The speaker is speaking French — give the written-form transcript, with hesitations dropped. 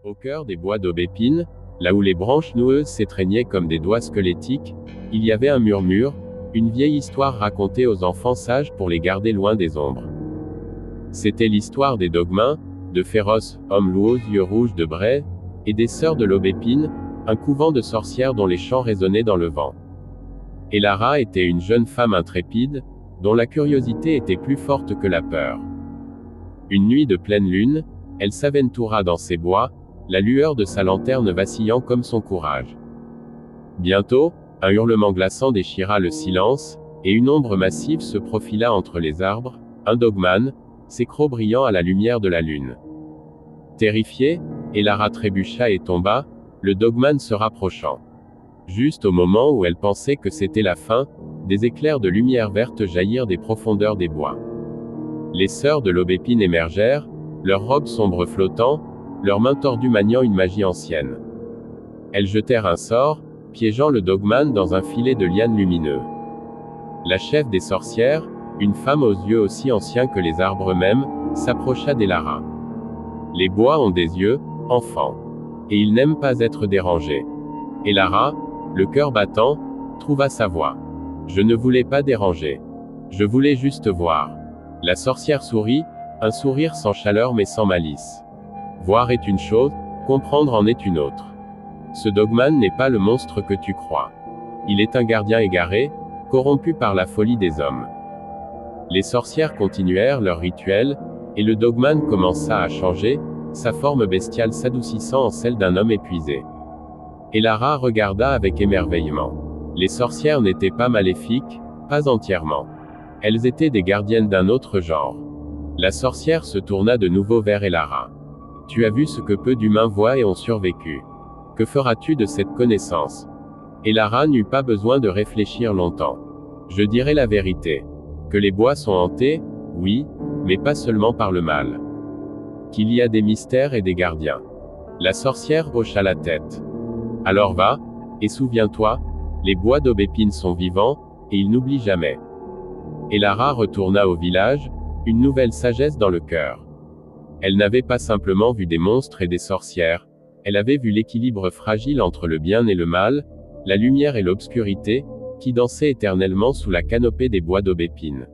Au cœur des bois d'aubépine, là où les branches noueuses s'étreignaient comme des doigts squelettiques, il y avait un murmure, une vieille histoire racontée aux enfants sages pour les garder loin des ombres. C'était l'histoire des Dogmains, de féroces hommes loups aux yeux rouges de Bray, et des sœurs de l'Aubépine, un couvent de sorcières dont les chants résonnaient dans le vent. Elara était une jeune femme intrépide, dont la curiosité était plus forte que la peur. Une nuit de pleine lune, elle s'aventura dans ces bois, la lueur de sa lanterne vacillant comme son courage. Bientôt, un hurlement glaçant déchira le silence, et une ombre massive se profila entre les arbres, un dogman, ses crocs brillant à la lumière de la lune. Terrifiée, Elara trébucha et tomba, le dogman se rapprochant. Juste au moment où elle pensait que c'était la fin, des éclairs de lumière verte jaillirent des profondeurs des bois. Les sœurs de l'Aubépine émergèrent, leurs robes sombres flottant, leurs mains tordues maniant une magie ancienne. Elles jetèrent un sort, piégeant le dogman dans un filet de lianes lumineux. La chef des sorcières, une femme aux yeux aussi anciens que les arbres eux-mêmes, s'approcha d'Elara. Les bois ont des yeux, enfant. Et ils n'aiment pas être dérangés. Elara, le cœur battant, trouva sa voix. Je ne voulais pas déranger. Je voulais juste voir. La sorcière sourit, un sourire sans chaleur mais sans malice. Voir est une chose, comprendre en est une autre. Ce dogman n'est pas le monstre que tu crois. Il est un gardien égaré, corrompu par la folie des hommes. Les sorcières continuèrent leur rituel, et le dogman commença à changer, sa forme bestiale s'adoucissant en celle d'un homme épuisé. Elara regarda avec émerveillement. Les sorcières n'étaient pas maléfiques, pas entièrement. Elles étaient des gardiennes d'un autre genre. La sorcière se tourna de nouveau vers Elara. Tu as vu ce que peu d'humains voient et ont survécu. Que feras-tu de cette connaissance? Elara n'eut pas besoin de réfléchir longtemps. Je dirai la vérité. Que les bois sont hantés, oui, mais pas seulement par le mal. Qu'il y a des mystères et des gardiens. La sorcière hocha la tête. Alors va, et souviens-toi, les bois d'aubépine sont vivants, et ils n'oublient jamais. Elara retourna au village, une nouvelle sagesse dans le cœur. Elle n'avait pas simplement vu des monstres et des sorcières, elle avait vu l'équilibre fragile entre le bien et le mal, la lumière et l'obscurité, qui dansaient éternellement sous la canopée des bois d'aubépine.